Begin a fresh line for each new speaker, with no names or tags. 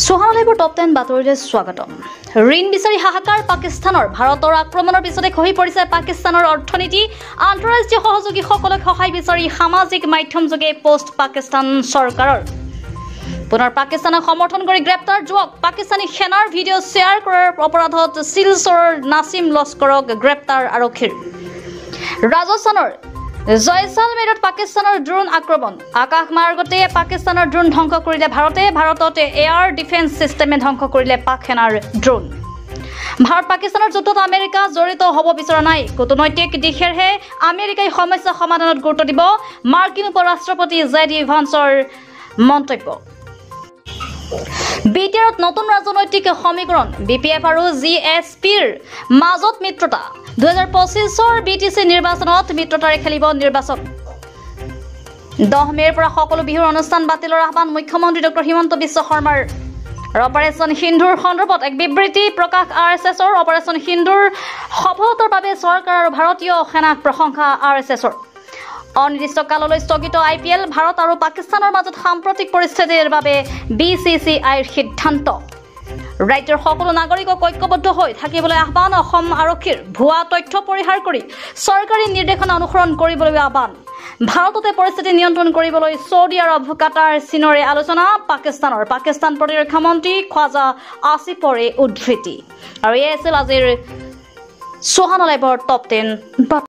সোহানলেবৰ top 10 বাতৰিলৈ স্বাগতম। ঋণ বিচাৰি হাহাকাৰ পাকিস্তানৰ ভাৰতৰ আক্ৰমণৰ পিছতে খহি পৰিছে পাকিস্তানৰ অৰ্থনীতি। আন্তঃৰাষ্ট্ৰীয় সহযোগীসকলক সহায় বিচাৰি সামাজিক মাধ্যমযোগে পোষ্ট পাকিস্তান চৰকাৰৰ। পুনৰ পাকিস্তানক সমৰ্থন কৰি গ্ৰেপ্তাৰ যুৱক। পাকিস্তানী সেনাৰ ভিডিঅ' শ্বেয়াৰ কৰাৰ অপৰাধত শিলচৰৰ নাছিম লস্কৰক গ্ৰেপ্তাৰ আৰক্ষীৰ। ৰাজস্থানৰ জয়সালমেৰত পাকিস্তানৰ ড্ৰোন আক্ৰমণ। আকাশ মাৰ্গতে পাকিস্তানৰ ড্ৰোন ধ্বংস কৰিলে ভাৰতত এয়াৰ ডিফেন্স সিস্টেমে ধ্বংস কৰিলে পাক সেনাৰ ড্ৰোন। ভাৰত পাকিস্তানৰ যুদ্ধত আমেৰিকা জড়িত হ'ব বিচৰা নাই। কূটনৈতিক দিশেৰে আমেৰিকাই সমস্যা সমাধানত গুৰুত্ব দিব, মাৰ্কিন উপ ৰাষ্ট্ৰপতি জেডি ভান্সৰ মন্তব্য। বিটিআৰত নতুন ৰাজনৈতিক সমীকৰণ। বিপিএফ আৰু জিএছপিৰ মাজত মিত্ৰতা। 2025 বিটিচি নিৰ্বাচনত মিত্ৰতাৰে খেলিব নিৰ্বাচন। 10 মেৰ পৰা সকলো বিহুৰ অনুষ্ঠান বাতিলৰ আহ্বান মুখ্যমন্ত্ৰী ডক্টৰ হিমন্ত বিশ্ব শৰ্মাৰ। অপাৰেশ্যন সিন্ধুৰ সন্দৰ্ভত এক বিবৃতি প্ৰকাশ আৰএছএছৰ। অপাৰেশ্যন সিন্ধুৰ সফলতাৰ বাবে চৰকাৰ আৰু ভাৰতীয় সেনাক প্ৰশংসা আৰএছএছৰ। অনিৰ্দিষ্টকাললৈ স্থগিত IPL। ভাৰত আৰু পাকিস্তানৰ মাজত সাম্প্ৰতিক পৰিস্থিতিৰ বাবে BCCIৰ সিদ্ধান্ত। ৰাজ্যৰ সকলো নাগৰিকক ঐক্যবদ্ধ হৈ থাকিবলৈ আহ্বান। অসম আৰক্ষীৰ ভুৱা তথ্য পৰিহাৰ কৰি চৰকাৰী নিৰ্দেশনা অনুসৰণ কৰিবলৈ আহ্বান। ভাৰততে পৰিস্থিতি নিয়ন্ত্ৰণ কৰিবলৈ ছৌদি আৰৱ, কাটাৰ, চীনৰে আলোচনা। পাকিস্তান প্ৰতিৰক্ষা মন্ত্ৰী খ্বাজা আসিফৰে উদ্ধৃতি। আৰু এয়া আছিল আজিৰ সোহানলেবৰ টপ 10।